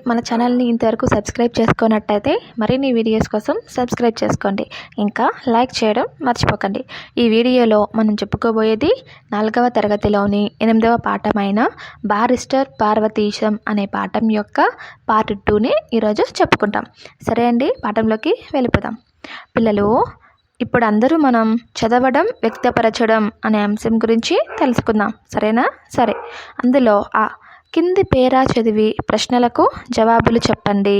మన ఛానల్ని ఇంతవరకు సబ్స్క్రైబ్ చేసుకున్నట్టయితే మరిన్ని వీడియోస్ కోసం సబ్స్క్రైబ్ చేసుకోండి. ఇంకా లైక్ చేయడం మర్చిపోకండి. ఈ వీడియోలో మనం చెప్పుకోబోయేది 4వ తరగతిలోని 8వ పాఠమైన బారిస్టర్ పార్వతీశం అనే పాఠం యొక్క పార్ట్ 2ని ఈరోజు చెప్పుకుంటాం. సరే అండి, పాఠంలోకి వెళ్ళిపోదాం. పిల్లలు, ఇప్పుడు అందరూ మనం చదవడం, వ్యక్తపరచడం అనే అంశం గురించి తెలుసుకుందాం. సరేనా? సరే, అందులో కింది పేరా చదివి ప్రశ్నలకు జవాబులు చెప్పండి.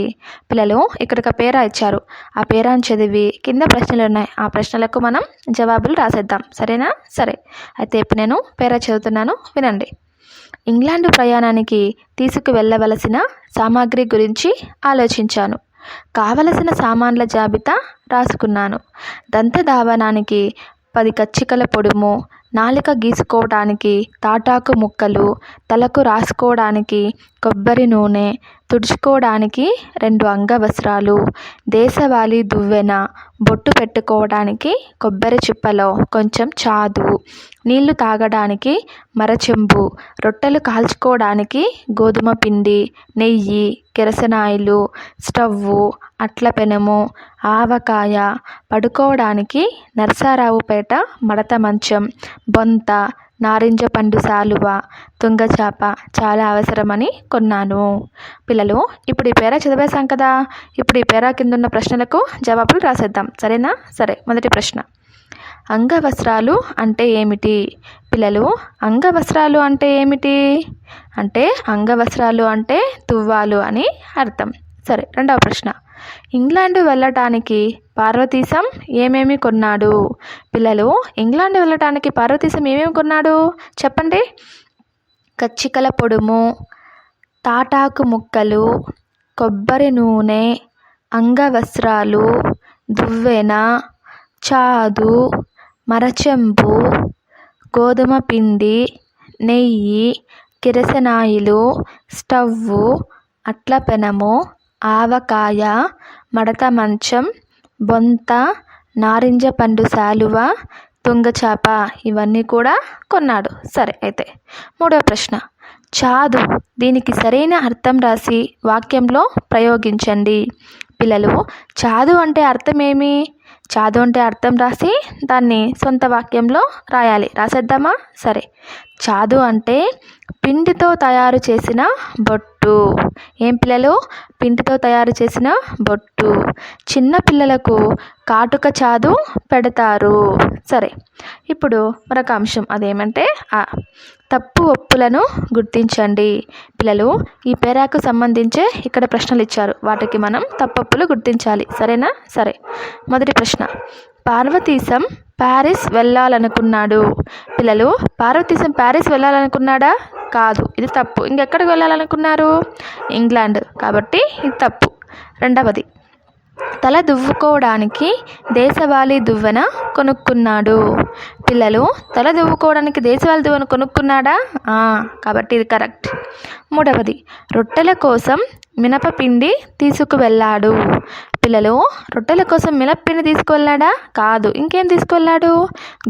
పిల్లలు, ఇక్కడ ఒక పేరా ఇచ్చారు. ఆ పేరాను చదివి కింద ప్రశ్నలు ఉన్నాయి. ఆ ప్రశ్నలకు మనం జవాబులు రాసేద్దాం. సరేనా? సరే, అయితే ఇప్పుడు నేను పేరా చదువుతున్నాను, వినండి. ఇంగ్లాండ్ ప్రయాణానికి తీసుకువెళ్ళవలసిన సామాగ్రి గురించి ఆలోచించాను. కావలసిన సామాన్ల జాబితా రాసుకున్నాను. దంతధావనానికి 10 కచ్చికల పొడుము, నాలిక గీసుకోవడానికి తాటాకు ముక్కలు, తలకు రాసుకోవడానికి కొబ్బరి నూనె, తుడుచుకోవడానికి 2 అంగవస్త్రాలు, దేశవాళీ దువ్వెన, బొట్టు పెట్టుకోవడానికి కొబ్బరి చిప్పలో కొంచెం చాదు, నీళ్లు తాగడానికి మరచెంబు, రొట్టెలు కాల్చుకోవడానికి గోధుమ పిండి, నెయ్యి, కిరసనాయిలు, స్టవ్వు, అట్ల పెనము, ఆవకాయ, పడుకోవడానికి నరసారావుపేట మడత మంచం, బొంత, నారింజ పండు శాలువ, తుంగచాప చాలా అవసరమని కొన్నాను. పిల్లలు, ఇప్పుడు ఈ పేరా చదివేశాం కదా. ఇప్పుడు ఈ పేరా కింద ఉన్న ప్రశ్నలకు జవాబులు రాసేద్దాం. సరేనా? సరే, మొదటి ప్రశ్న, అంగవస్త్రాలు అంటే ఏమిటి? పిల్లలు, అంగవస్త్రాలు అంటే ఏమిటి? అంటే అంగవస్త్రాలు అంటే తువ్వాలు అని అర్థం. సరే, రెండవ ప్రశ్న, ఇంగ్లాండ్ వెళ్ళటానికి పార్వతీశం ఏమేమి కొన్నాడు? పిల్లలు, ఇంగ్లాండ్ వెళ్ళటానికి పార్వతీశం ఏమేమి కొన్నాడు చెప్పండి. కచ్చికల పొడుము, తాటాకు ముక్కలు, కొబ్బరి నూనె, అంగవస్త్రాలు, దువ్వెన, చాదు, మరచెంబు, గోధుమ పిండి, నెయ్యి, కిరసనాయిలు, స్టవ్వు, అట్ల పెనము, ఆవకాయ, మడత మంచం, బొంత, నారింజ పండు శాలువ, తుంగచాప ఇవన్నీ కూడా కొన్నాడు. సరే, అయితే మూడవ ప్రశ్న, చాదు దీనికి సరైన అర్థం రాసి వాక్యంలో ప్రయోగించండి. పిల్లలు, చాదు అంటే అర్థం ఏమి? చాదు అంటే అర్థం రాసి దాన్ని సొంత వాక్యంలో రాయాలి. రాసేద్దామా? సరే, చాదు అంటే పిండితో తయారు చేసిన బొట్టు. ఏం పిల్లలు? పిండితో తయారు చేసిన బొట్టు. చిన్న పిల్లలకు కాటుక చాదు పెడతారు. సరే, ఇప్పుడు మరొక అంశం, అదేమంటే తప్పు ఒప్పులను గుర్తించండి. పిల్లలు, ఈ పేరాకు సంబంధించే ఇక్కడ ప్రశ్నలు ఇచ్చారు. వాటికి మనం తప్పొప్పులు గుర్తించాలి. సరేనా? సరే, మొదటి ప్రశ్న, పార్వతీశం ప్యారిస్ వెళ్ళాలనుకున్నాడు. పిల్లలు, పార్వతీశం ప్యారిస్ వెళ్ళాలనుకున్నాడా? కాదు, ఇది తప్పు. ఇంకెక్కడికి వెళ్ళాలనుకున్నారు? ఇంగ్లాండ్, కాబట్టి ఇది తప్పు. రెండవది, తల దువ్వుకోవడానికి దేశవాళీ దువ్వెన కొనుక్కున్నాడు. పిల్లలు, తల దువ్వుకోవడానికి దేశవాళీ దువ్వెన కొనుక్కున్నాడా? కాబట్టి ఇది కరెక్ట్. మూడవది, రొట్టెల కోసం మినపపిండి తీసుకువెళ్ళాడు. పిల్లలు, రొట్టెల కోసం మినపపిండి తీసుకువెళ్ళాడా? కాదు, ఇంకేం తీసుకువెళ్ళాడు?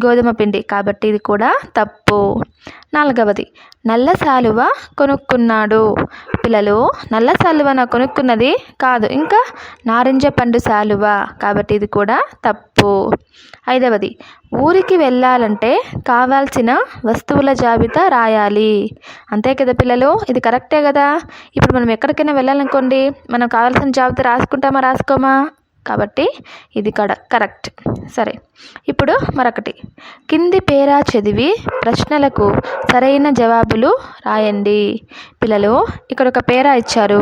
గోధుమ పిండి, కాబట్టి ఇది కూడా తప్పు. నాలుగవది, నల్ల శాలువ కొనుక్కున్నాడు. పిల్లలు, నల్ల శాలువ కొనుక్కున్నది కాదు, ఇంకా నారింజ పండు శాలువ, కాబట్టి ఇది కూడా తప్పు. ఐదవది, ఊరికి వెళ్ళాలంటే కావాల్సిన వస్తువుల జాబితా రాయాలి. అంతే కదా పిల్లలు, ఇది కరెక్టే కదా. ఇప్పుడు మనం ఎక్కడికైనా వెళ్ళాలనుకోండి, మనం కావాల్సిన జాబితా రాసుకుంటామా రాసుకోమా? కాబట్టి ఇది కరెక్ట్. సరే, ఇప్పుడు మరొకటి, కింది పేరా చదివి ప్రశ్నలకు సరైన జవాబులు రాయండి. పిల్లలు, ఇక్కడ ఒక పేరా ఇచ్చారు.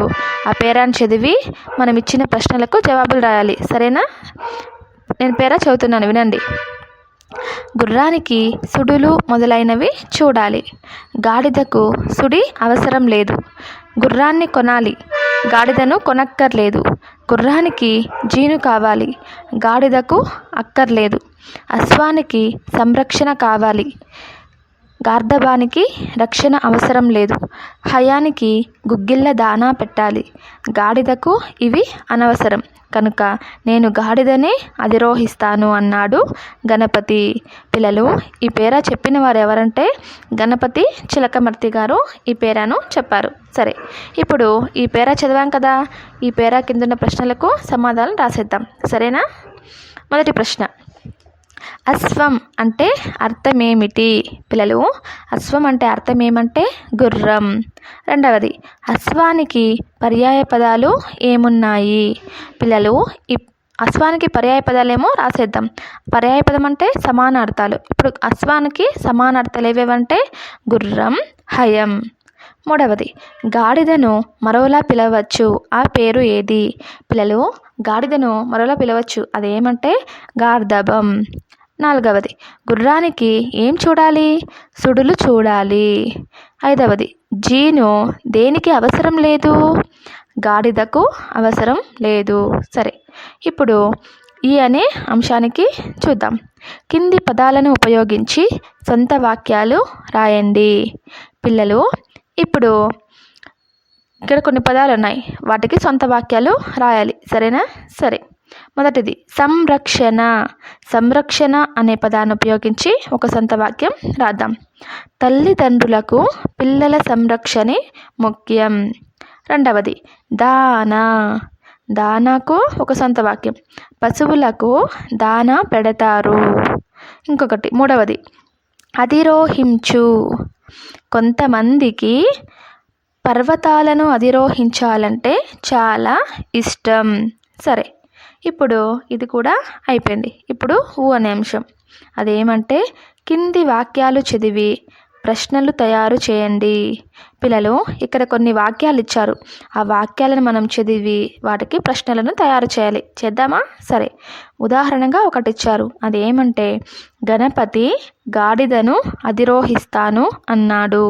ఆ పేరాను చదివి మనం ఇచ్చిన ప్రశ్నలకు జవాబులు రాయాలి. సరేనా? నేను పేరా చదువుతున్నాను, వినండి. గుర్రానికి సుడులు మొదలైనవి చూడాలి. గాడిదకు సుడి అవసరం లేదు. గుర్రాన్ని కొనాలి, గాడిదను కొనక్కర్లేదు. గుర్రానికి జీను కావాలి, గాడిదకు అక్కర్లేదు. అశ్వానికి సంరక్షణ కావాలి, గార్ధబానికి రక్షణ అవసరం లేదు. హయానికి గుగ్గిళ్ళ దానా పెట్టాలి. గాడిదకు ఇవి అనవసరం కనుక నేను గాడిదనే అధిరోహిస్తాను అన్నాడు గణపతి. పిల్లలు, ఈ పేరా చెప్పిన వారు ఎవరంటే గణపతి చిలకమర్తి గారు ఈ పేరాను చెప్పారు. సరే, ఇప్పుడు ఈ పేరా చదివాం కదా, ఈ పేరా కింద ప్రశ్నలకు సమాధానం రాసేద్దాం. సరేనా? మొదటి ప్రశ్న, అశ్వం అంటే అర్థమేమిటి? పిల్లలు, అశ్వం అంటే అర్థం ఏమంటే గుర్రం. రెండవది, అశ్వానికి పర్యాయ పదాలు ఏమున్నాయి? పిల్లలు, ఈ అశ్వానికి పర్యాయ పదాలేమో రాసేద్దాం. పర్యాయ పదం అంటే సమానార్థాలు. ఇప్పుడు అశ్వానికి సమానార్థాలు ఏవేవంటే గుర్రం, హయం. మూడవది, గాడిదను మరోలా పిలవచ్చు, ఆ పేరు ఏది? పిల్లలు, గాడిదను మరోలా పిలవచ్చు, అదేమంటే గార్ధబం. నాలుగవది, గుర్రానికి ఏం చూడాలి? సుడులు చూడాలి. ఐదవది, జీను దేనికి అవసరం లేదు? గాడిదకు అవసరం లేదు. సరే, ఇప్పుడు ఈ అనే అంశానికి చూద్దాం. కింది పదాలను ఉపయోగించి సొంత వాక్యాలు రాయండి. పిల్లలు, ఇప్పుడు ఇక్కడ కొన్ని పదాలు ఉన్నాయి, వాటికి సొంత వాక్యాలు రాయాలి. సరేనా? సరే, మొదటిది సంరక్షణ. సంరక్షణ అనే పదాన్ని ఉపయోగించి ఒక సొంత వాక్యం రాద్దాం. తల్లిదండ్రులకు పిల్లల సంరక్షణే ముఖ్యం. రెండవది దానా. దానాకు ఒక సొంత వాక్యం, పశువులకు దానా పెడతారు. ఇంకొకటి మూడవది అధిరోహించు. కొంతమందికి పర్వతాలను అధిరోహించాలంటే చాలా ఇష్టం. సరే, ఇప్పుడు ఇది కూడా అయిపోయింది. ఇప్పుడు ఊ అనే అంశం, అదేమంటే కింది వాక్యాలు చదివి ప్రశ్నలు తయారు చేయండి. పిల్లలు, ఇక్కడ కొన్ని వాక్యాలు ఇచ్చారు, ఆ వాక్యాలను మనం చదివి వాటికి ప్రశ్నలను తయారు చేయాలి. చేద్దామా? సరే, ఉదాహరణగా ఒకటి ఇచ్చారు, అదేమంటే గణపతి గాడిదను అధిరోహిస్తాను అన్నాడు.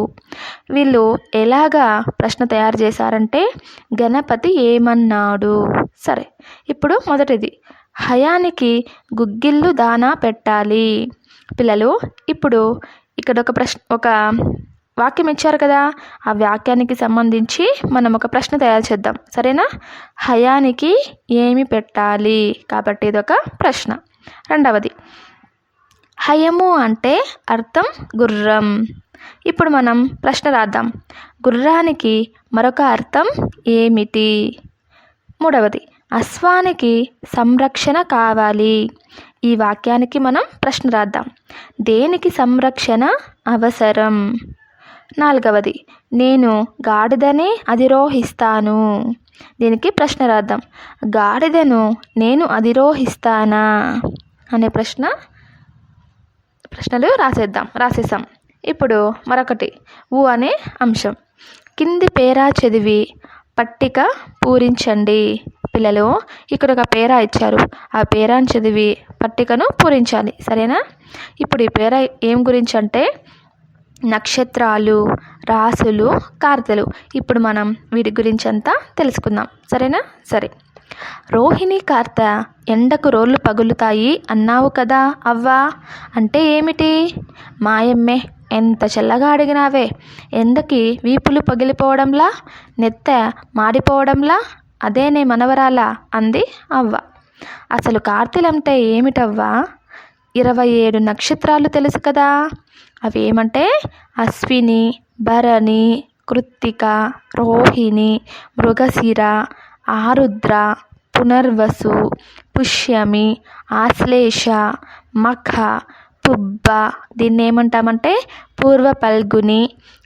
వీళ్ళు ఎలాగా ప్రశ్న తయారు చేశారంటే గణపతి ఏమన్నాడు. సరే, ఇప్పుడు మొదటిది హయానికి గుగ్గిళ్ళు దానా పెట్టాలి. పిల్లలు, ఇప్పుడు ఇక్కడ ఒక వాక్యం ఇచ్చారు కదా, ఆ వాక్యానికి సంబంధించి మనం ఒక ప్రశ్న తయారు చేద్దాం. సరేనా? హయానికి ఏమి పెట్టాలి కాబట్టి ఇదొక ప్రశ్న. రెండవది, హయము అంటే అర్థం గుర్రం. ఇప్పుడు మనం ప్రశ్న రాద్దాం. గుర్రానికి మరొక అర్థం ఏమిటి? మూడవది, అశ్వానికి సంరక్షణ కావాలి. ఈ వాక్యానికి మనం ప్రశ్న రాద్దాం. దేనికి సంరక్షణ అవసరం? నాలుగవది, నేను గాడిదనే అధిరోహిస్తాను. దీనికి ప్రశ్న రాద్దాం. గాడిదను నేను అధిరోహిస్తానా అనే ప్రశ్నలు రాసేసాం. ఇప్పుడు మరొకటి ఊ అనే అంశం. కింది పేరా చదివి పట్టిక పూరించండి. పిల్లలు, ఇక్కడ ఒక పేరా ఇచ్చారు, ఆ పేరాను చదివి పట్టికను పూరించాలి. సరేనా? ఇప్పుడు ఈ పేరా ఏం గురించి అంటే నక్షత్రాలు, రాసులు, కార్తెలు. ఇప్పుడు మనం వీటి గురించి అంతా తెలుసుకుందాం. సరేనా? సరే, రోహిణి కార్త ఎండకు రోళ్ళు పగులుతాయి అన్నావు కదా అవ్వా, అంటే ఏమిటి? మాయమ్మే, ఎంత చల్లగా అడిగినావే. ఎండకి వీపులు పగిలిపోవడంలా, నెత్త మాడిపోవడంలా, అదేనే మనవరాలా అంది అవ్వ. అసలు కార్తెలంటే ఏమిటవ్వా? 27 నక్షత్రాలు తెలుసు కదా, అవేమంటే అశ్విని, భరణి, కృత్తిక, రోహిణి, మృగశిర, ఆరుద్ర, పునర్వసు, పుష్యమి, ఆశ్లేష, మఖ, పుబ్బ, దీన్ని ఏమంటామంటే పూర్వ పల్గుని,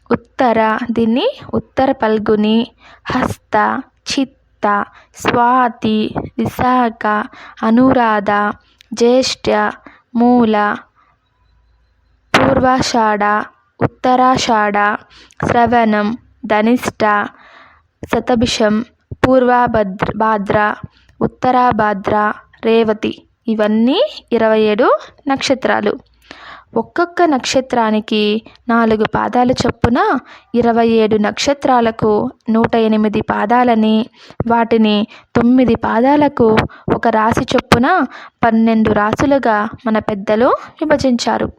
ఉత్తర, దీన్ని ఉత్తర పల్గుని, హస్త, చిత్త, స్వాతి, విశాఖ, అనురాధ, జ్యేష్ఠ, మూల, పూర్వాషాఢ, ఉత్తరాషాఢ, శ్రవణం, ధనిష్ట, శతభిషం, భాద్ర, ఉత్తరాభాద్ర, రేవతి. ఇవన్నీ 27 నక్షత్రాలు. ఒక్కొక్క నక్షత్రానికి 4 పాదాలు చొప్పున 27 నక్షత్రాలకు 108 పాదాలని, వాటిని 9 పాదాలకు ఒక రాశి చొప్పున 12 రాసులుగా మన పెద్దలు విభజించారు.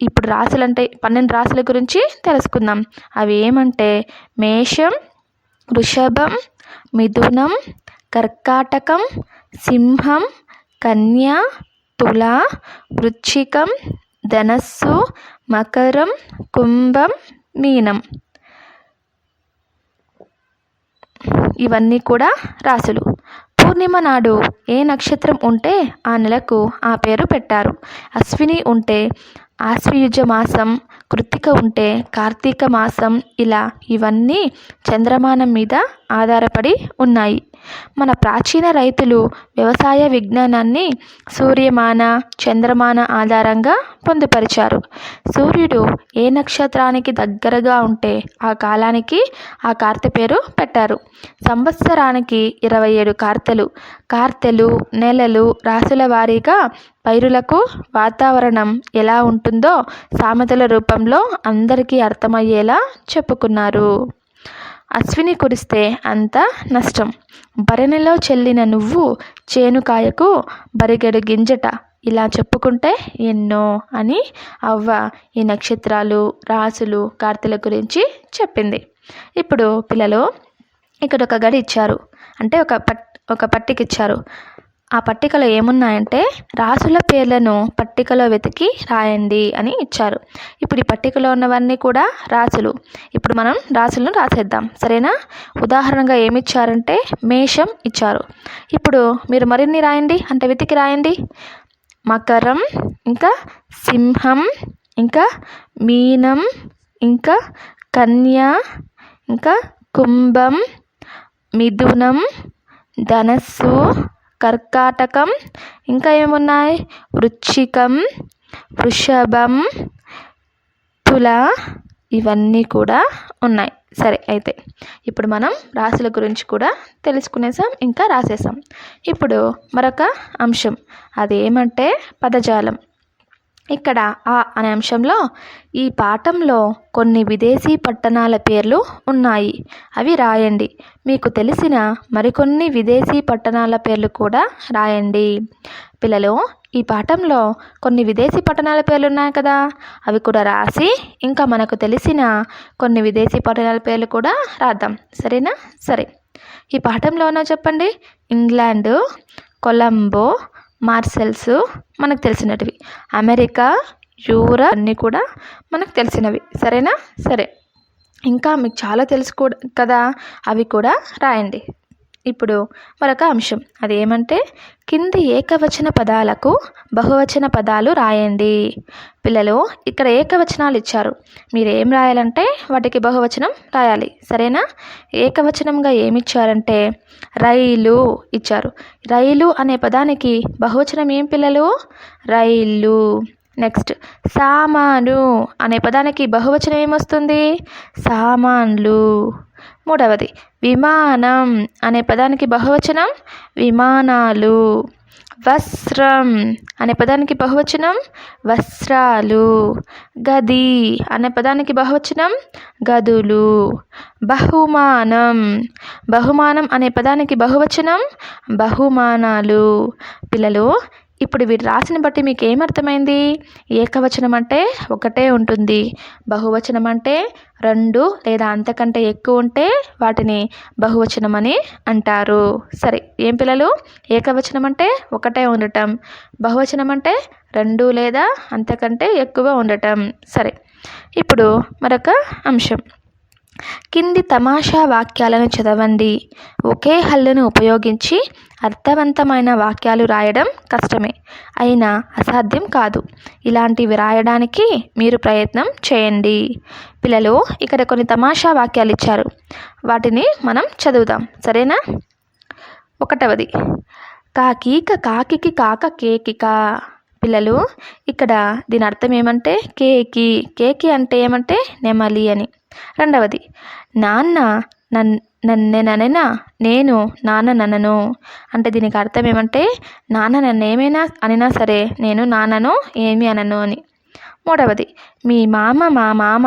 ఇప్పుడు రాశులంటే 12 రాశుల గురించి తెలుసుకుందాం. అవి ఏమంటే మేషం, వృషభం, మిథునం, కర్కాటకం, సింహం, కన్య, తుల, వృశ్చికం, ధనస్సు, మకరం, కుంభం, మీనం. ఇవన్నీ కూడా రాశులు. పూర్ణిమ నాడు ఏ నక్షత్రం ఉంటే ఆ నెలకు ఆ పేరు పెట్టారు. అశ్విని ఉంటే ఆశ్వయుజ మాసం, కృత్తిక ఉంటే కార్తీక మాసం. ఇలా ఇవన్నీ చంద్రమానం మీద ఆధారపడి ఉన్నాయి. మన ప్రాచీన రైతులు వ్యవసాయ విజ్ఞానాన్ని సూర్యమాన, చంద్రమాన ఆధారంగా పొందుపరిచారు. సూర్యుడు ఏ నక్షత్రానికి దగ్గరగా ఉంటే ఆ కాలానికి ఆ కార్తె పేరు పెట్టారు. సంవత్సరానికి 27 కార్తెలు, నెలలు, రాశుల వారీగా పైరులకు వాతావరణం ఎలా ఉంటుందో సామెతల రూపంలో అందరికీ అర్థమయ్యేలా చెప్పుకున్నారు. అశ్విని కురిస్తే అంత నష్టం. భరణిలో చెల్లిన నువ్వు చేనుకాయకు బరిగెడు గింజట. ఇలా చెప్పుకుంటే ఎన్నో అని అవ్వ ఈ నక్షత్రాలు, రాశులు, కార్తెల గురించి చెప్పింది. ఇప్పుడు పిల్లలు ఇక్కడ ఒక గడి ఇచ్చారు, అంటే ఒక పట్టిక ఇచ్చారు. ఆ పట్టికలో ఏమున్నాయంటే రాశుల పేర్లను పట్టికలో వెతికి రాయండి అని ఇచ్చారు. ఇప్పుడు ఈ పట్టికలో ఉన్నవన్నీ కూడా రాశులు. ఇప్పుడు మనం రాశులను రాసేద్దాం, సరేనా? ఉదాహరణగా ఏమి ఇచ్చారంటే మేషం ఇచ్చారు. ఇప్పుడు మీరు మరిన్ని రాయండి, అంటే వెతికి రాయండి. మకరం, ఇంకా సింహం, ఇంకా మీనం, ఇంకా కన్య, ఇంకా కుంభం, మిథునం, ధనస్సు, కర్కాటకం, ఇంకా ఏమున్నాయి? వృశ్చికం, వృషభం, తుల, ఇవన్నీ కూడా ఉన్నాయి. సరే, అయితే ఇప్పుడు మనం రాశుల గురించి కూడా తెలుసుకునేసాం, ఇంకా రాసేసాం. ఇప్పుడు మరొక అంశం, అదేమంటే పదజాలం. ఇక్కడ ఆ అనే అంశంలో ఈ పాఠంలో కొన్ని విదేశీ పట్టణాల పేర్లు ఉన్నాయి, అవి రాయండి. మీకు తెలిసిన మరికొన్ని విదేశీ పట్టణాల పేర్లు కూడా రాయండి. పిల్లలు, ఈ పాఠంలో కొన్ని విదేశీ పట్టణాల పేర్లు ఉన్నాయి కదా, అవి కూడా రాసి ఇంకా మనకు తెలిసిన కొన్ని విదేశీ పట్టణాల పేర్లు కూడా రాద్దాం, సరేనా? సరే, ఈ పాఠంలో ఉన్నా చెప్పండి. ఇంగ్లాండు, కొలంబో, మార్సెల్స్ మనకు తెలిసినటివి. అమెరికా, యూరప్ అన్నీ కూడా మనకు తెలిసినవి, సరేనా? సరే, ఇంకా మీకు చాలా తెలుసు కదా, అవి కూడా రాయండి. ఇప్పుడు మరొక అంశం, అదేమంటే కింది ఏకవచన పదాలకు బహువచన పదాలు రాయండి. పిల్లలు, ఇక్కడ ఏకవచనాలు ఇచ్చారు, మీరు ఏం రాయాలంటే వాటికి బహువచనం రాయాలి, సరేనా? ఏకవచనంగా ఏమిచ్చారంటే రైలు ఇచ్చారు. రైలు అనే పదానికి బహువచనం ఏం పిల్లలు? రైళ్ళు. నెక్స్ట్, సామాను అనే పదానికి బహువచనం ఏమొస్తుంది? సామాన్లు. మూడవది, విమానం అనే పదానికి బహువచనం విమానాలు. వస్త్రం అనే పదానికి బహువచనం వస్త్రాలు. గది అనే పదానికి బహువచనం గదులు. బహుమానం అనే పదానికి బహువచనం బహుమానాలు. పిల్లలు, ఇప్పుడు వీటి రాసిన బట్టి మీకు ఏమర్థమైంది? ఏకవచనం అంటే ఒకటే ఉంటుంది, బహువచనం అంటే 2 లేదా అంతకంటే ఎక్కువ ఉంటే వాటిని బహువచనం అని అంటారు. సరే, ఏం పిల్లలు? ఏకవచనం అంటే ఒకటే ఉండటం, బహువచనం అంటే 2 లేదా అంతకంటే ఎక్కువ ఉండటం. సరే, ఇప్పుడు మరొక అంశం, కింది తమాషా వాక్యాలను చదవండి. ఒకే హల్లును ఉపయోగించి అర్థవంతమైన వాక్యాలు రాయడం కష్టమే, అయినా అసాధ్యం కాదు. ఇలాంటివి రాయడానికి మీరు ప్రయత్నం చేయండి. పిల్లలు, ఇక్కడ కొన్ని తమాషా వాక్యాలు ఇచ్చారు, వాటిని మనం చదువుదాం, సరేనా? 1వది, కాకీక కాకికి కాక కేకిక. పిల్లలు, ఇక్కడ దీని అర్థం ఏమంటే కేకి అంటే ఏమంటే నెమలి అని. 2వది, నాన్న నన్నెననా నేను నాన్న నన్నను. అంటే దీనికి అర్థం ఏమంటే నాన్న నన్ను ఏమైనా అనినా సరే నేను నాన్నను ఏమి అనను అని. 3వది, మీ మామ మా మామ,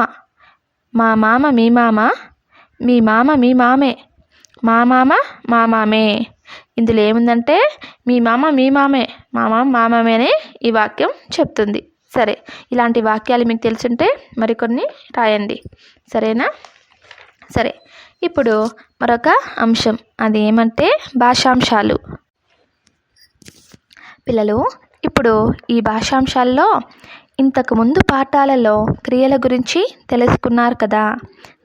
మా మామ మీ మామ, మీ మామ మీ మామే, మా మామ మా మామే. ఇందులో ఏముందంటే మీ మామ మీ మామే, మా మామ మా మామే అని ఈ వాక్యం చెప్తుంది, సరే, ఇలాంటి వాక్యాలు మీకు తెలుసుంటే మరికొన్ని రాయండి. సరేనా? సరే, ఇప్పుడు మరొక అంశం, అది ఏమంటే భాషాంశాలు. పిల్లలు, ఇప్పుడు ఈ భాషాంశాల్లో ఇంతకుముందు పాఠాలలో క్రియల గురించి తెలుసుకున్నారు కదా.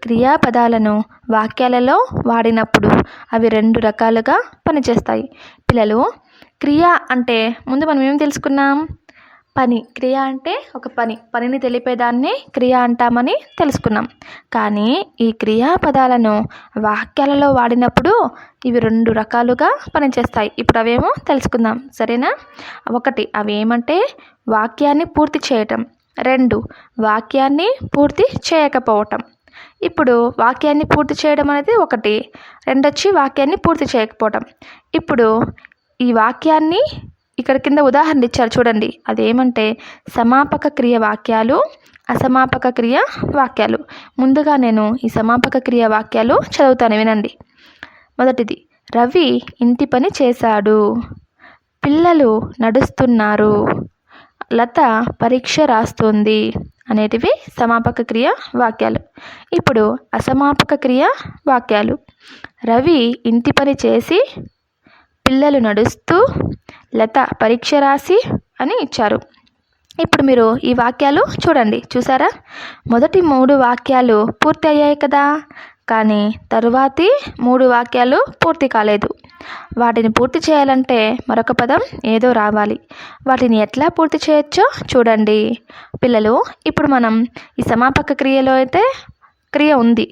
క్రియాపదాలను వాక్యాలలో వాడినప్పుడు అవి 2 రకాలుగా పనిచేస్తాయి. పిల్లలు, క్రియ అంటే ముందు మనం ఏం తెలుసుకున్నాం? పని. క్రియ అంటే ఒక పనిని తెలిపేదాన్ని క్రియ అంటామని తెలుసుకున్నాం. కానీ ఈ క్రియాపదాలను వాక్యాలలో వాడినప్పుడు ఇవి 2 రకాలుగా పనిచేస్తాయి. ఇప్పుడు అవేమో తెలుసుకుందాం. సరేనా? 1, అవి ఏమంటే వాక్యాన్ని పూర్తి చేయటం. 2, వాక్యాన్ని పూర్తి చేయకపోవటం. ఇప్పుడు వాక్యాన్ని పూర్తి చేయడం అనేది 1, 2 వచ్చి వాక్యాన్ని పూర్తి చేయకపోవటం. ఇప్పుడు ఈ వాక్యాన్ని ఇక్కడ కింద ఉదాహరణ ఇచ్చారు చూడండి. అదేమంటే సమాపక క్రియ వాక్యాలు, అసమాపక క్రియ వాక్యాలు. ముందుగా నేను ఈ సమాపక క్రియ వాక్యాలు చదువుతాను, వినండి. మొదటిది, రవి ఇంటి పని చేశాడు. పిల్లలు నడుస్తున్నారు. లత పరీక్ష రాస్తుంది అనేటివి సమాపక క్రియ వాక్యాలు. ఇప్పుడు అసమాపక క్రియ వాక్యాలు. రవి ఇంటి పని చేసి, పిల్లలు నడుస్తూ, లత పరీక్ష రాసి అని ఇచ్చారు. ఇప్పుడు మీరు ఈ వాక్యాలు చూడండి. చూసారా? మొదటి 3 వాక్యాలు పూర్తి అయ్యాయి కదా. కానీ తరువాతి 3 వాక్యాలు పూర్తి కాలేదు. వాటిని పూర్తి చేయాలంటే మరొక పదం ఏదో రావాలి. వాటిని ఎట్లా పూర్తి చేయొచ్చో చూడండి. పిల్లలు, ఇప్పుడు మనం ఈ సమాపక క్రియలో అయితే క్రియ ఉంది,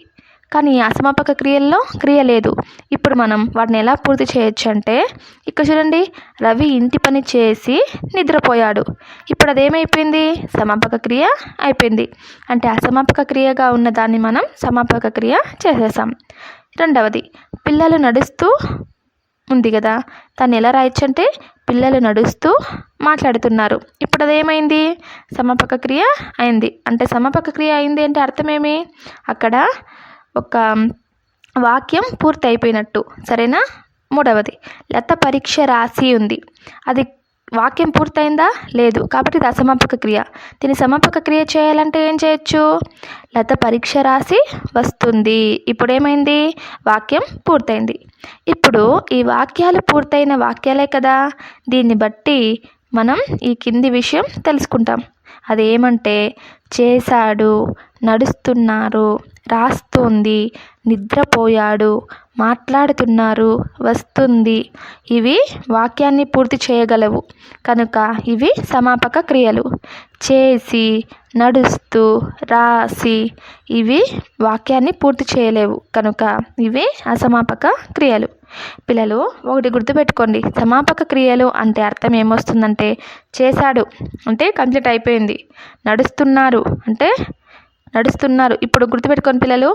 కానీ అసమాపక క్రియల్లో క్రియ లేదు. ఇప్పుడు మనం వాటిని ఎలా పూర్తి చేయొచ్చు అంటే, ఇక్కడ చూడండి, రవి ఇంటి పని చేసి నిద్రపోయాడు. ఇప్పుడు అదేమైపోయింది? సమాపక క్రియ అయిపోయింది. అంటే అసమాపక క్రియగా ఉన్న దాన్ని మనం సమాపక క్రియ చేసేసాం. 2వది, పిల్లలు నడుస్తూ ఉంది కదా, దాన్ని ఎలా రాయొచ్చు అంటే పిల్లలు నడుస్తూ మాట్లాడుతున్నారు. ఇప్పుడు అదేమైంది? సమాపక క్రియ అయింది. అంటే సమాపక క్రియ అయింది అంటే అర్థమేమి? అక్కడ ఒక వాక్యం పూర్తి అయిపోయినట్టు. సరేనా? 3వది, లత పరీక్ష రాసి ఉంది. అది వాక్యం పూర్తయిందా? లేదు. కాబట్టి ఇది అసమాపక క్రియ. దీన్ని సమాపక క్రియ చేయాలంటే ఏం చేయొచ్చు? లత పరీక్ష రాసి వస్తుంది. ఇప్పుడు ఏమైంది? వాక్యం పూర్తయింది. ఇప్పుడు ఈ వాక్యాలు పూర్తయిన వాక్యాలే కదా. దీన్ని బట్టి మనం ఈ కింది విషయం తెలుసుకుంటాం. అదేమంటే చేశాడు, నడుస్తున్నారు, రాస్తుంది, నిద్రపోయాడు, మాట్లాడుతున్నారు, వస్తుంది. ఇవి వాక్యాన్ని పూర్తి చేయగలవు కనుక ఇవి సమాపక క్రియలు. చేసి, నడుస్తూ, రాసి ఇవి వాక్యాన్ని పూర్తి చేయలేవు కనుక ఇవి అసమాపక క్రియలు. పిల్లలు, ఒకటి గుర్తుపెట్టుకోండి, సమాపక క్రియలు అంటే అర్థం ఏమొస్తుందంటే చేశాడు అంటే కంప్లీట్ అయిపోయింది, నడుస్తున్నారు అంటే నడుస్తున్నారు. ఇప్పుడు గుర్తుపెట్టుకోండి పిల్లలు,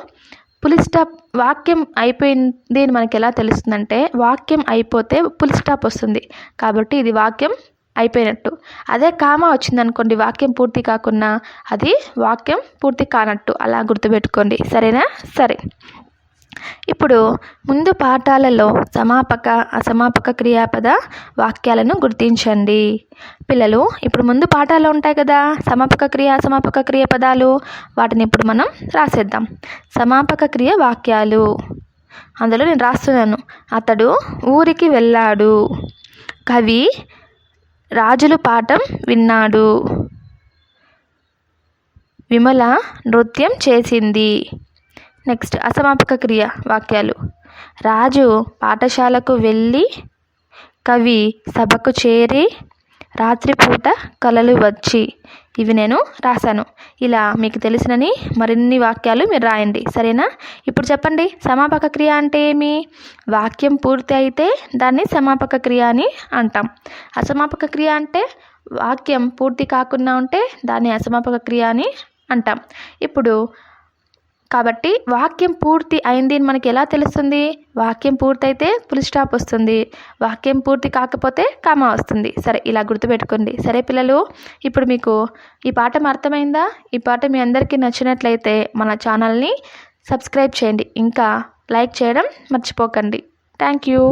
ఫుల్ స్టాప్ వాక్యం అయిపోయింది అని మనకి ఎలా తెలుస్తుందంటే వాక్యం అయిపోతే ఫుల్ స్టాప్ వస్తుంది. కాబట్టి ఇది వాక్యం అయిపోయినట్టు. అదే కామా వచ్చిందనుకోండి వాక్యం పూర్తి కాకున్నా అది వాక్యం పూర్తి కానట్టు. అలా గుర్తుపెట్టుకోండి. సరేనా? సరే, ఇప్పుడు ముందు పాఠాలలో సమాపక అసమాపక క్రియాపద వాక్యాలను గుర్తించండి. పిల్లలు, ఇప్పుడు ముందు పాఠాలు ఉంటాయి కదా సమాపక క్రియ అసమాపక క్రియ పదాలు, వాటిని ఇప్పుడు మనం రాసేద్దాం. సమాపక క్రియ వాక్యాలు, అందులో నేను రాస్తున్నాను. అతడు ఊరికి వెళ్ళాడు. కవి రాజులు పాఠం విన్నాడు. విమల నృత్యం చేసింది. నెక్స్ట్ అసమాపక క్రియ వాక్యాలు. రాజు పాఠశాలకు వెళ్ళి, కవి సభకు చేరి, రాత్రిపూట కలలు వచ్చి. ఇవి నేను రాశాను. ఇలా మీకు తెలిసినని మరిన్ని వాక్యాలు మీరు రాయండి. సరేనా? ఇప్పుడు చెప్పండి, సమాపక క్రియ అంటే ఏమి? వాక్యం పూర్తి అయితే దాన్ని సమాపక క్రియ అని అంటాం. అసమాపక క్రియ అంటే వాక్యం పూర్తి కాకుండా ఉంటే దాన్ని అసమాపక క్రియ అని అంటాం. ఇప్పుడు కాబట్టి వాక్యం పూర్తి అయింది అని మనకి ఎలా తెలుస్తుంది? వాక్యం పూర్తయితే ఫుల్ స్టాప్ వస్తుంది, వాక్యం పూర్తి కాకపోతే కామా వస్తుంది. సరే, ఇలా గుర్తుపెట్టుకోండి. సరే పిల్లలు, ఇప్పుడు మీకు ఈ పాఠం అర్థమైందా? ఈ పాఠం మీ అందరికీ నచ్చినట్లయితే మన ఛానల్ని సబ్స్క్రైబ్ చేయండి, ఇంకా లైక్ చేయడం మర్చిపోకండి. Thank you.